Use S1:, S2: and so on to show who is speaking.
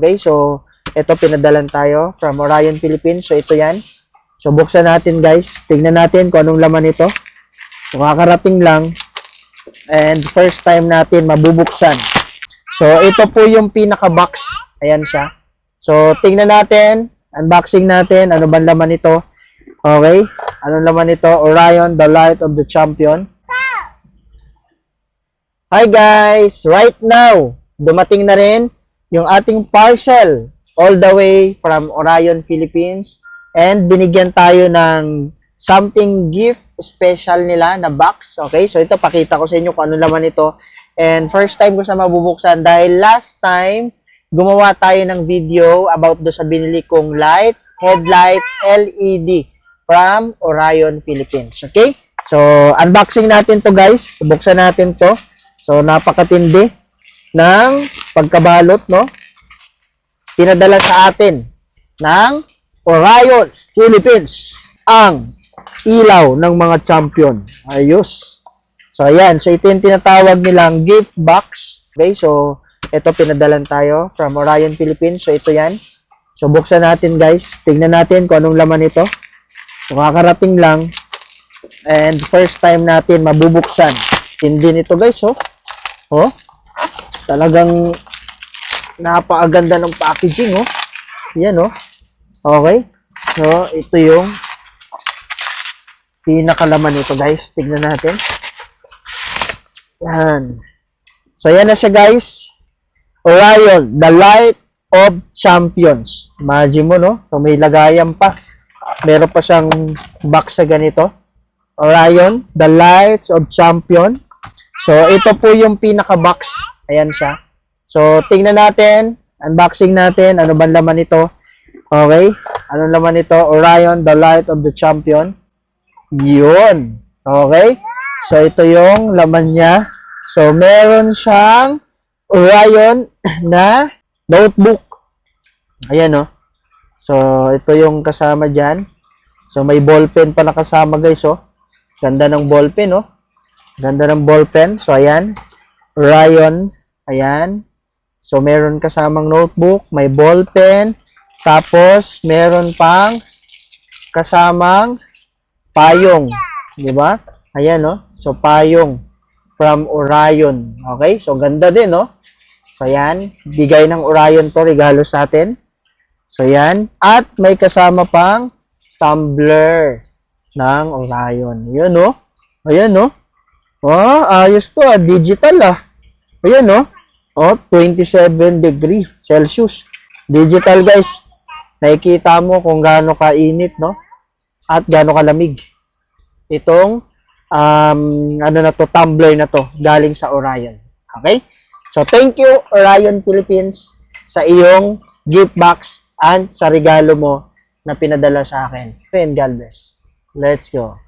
S1: Okay, so ito pinadalan tayo from Orion Philippines. So ito yan. So buksan natin guys. Tingnan natin kung anong laman ito. So kakarating lang. And first time natin mabubuksan. So ito po yung pinaka-box. Ayan siya. So tingnan natin. Unboxing natin. Ano ba laman ito? Okay. Anong laman ito? Orion, the light of the champion. Hi guys! Right now, dumating na rin yung ating parcel all the way from Orion Philippines and binigyan tayo ng something gift special nila na box. Okay, so ito pakita ko sa inyo kung ano laman ito. And first time ko sa mabubuksan dahil last time gumawa tayo ng video about do sa binili kong light, headlight, LED from Orion Philippines. Okay, so unboxing natin to guys. Buksan natin to. So napakatindi ng pagkabalot, no? Pinadala sa atin ng Orion Philippines ang ilaw ng mga champion. Ayos. So, ayan. So, ito yung tinatawag nilang gift box. Okay, so, ito pinadalan tayo from Orion Philippines. So, ito yan. So, buksan natin, guys. Tingnan natin kung anong laman ito. So, kakarating lang. And first time natin mabubuksan. Hindi nito, guys, oh. Oh. Talagang napakaganda ng packaging, oh. Yan, oh. Okay. So, ito yung pinakalaman nito, guys. Tignan natin. Yan. So, yan na siya, guys. Orion, the light of champions. Imagine mo, no? So, may lagayan pa. Meron pa siyang box sa ganito. Orion, the lights of champion. So, ito po yung pinaka-box. Ayan siya. So, tingnan natin. Unboxing natin. Ano ba laman ito? Okay. Anong laman ito? Orion, the light of the champion. Yun. Okay. So, ito yung laman niya. So, meron siyang Orion na notebook. Ayan, oh. So, ito yung kasama dyan. So, may ballpen pa na kasama, guys, oh. Ganda ng ballpen, oh. Ganda ng ballpen. So, ayan. Orion. Ayan. So, meron kasamang notebook. May ballpen. Tapos, meron pang kasamang payong. Diba? Ayan, no? So, payong from Orion. Okay? So, ganda din, no? So, ayan. Bigay ng Orion to. Regalo sa atin. So, ayan. At may kasama pang tumbler ng Orion. Ayan, no? Ayan, no? Oh, ayos to, ah. Digital, ah. Ayan, no? Oh, 27 degree Celsius. Digital, guys. Nakikita mo kung gaano kainit, no? At gaano kalamig. Itong, ano na to, tumbler na to, galing sa Orion. Okay? So, thank you, Orion Philippines, sa iyong gift box and sa regalo mo na pinadala sa akin. And God bless. Let's go.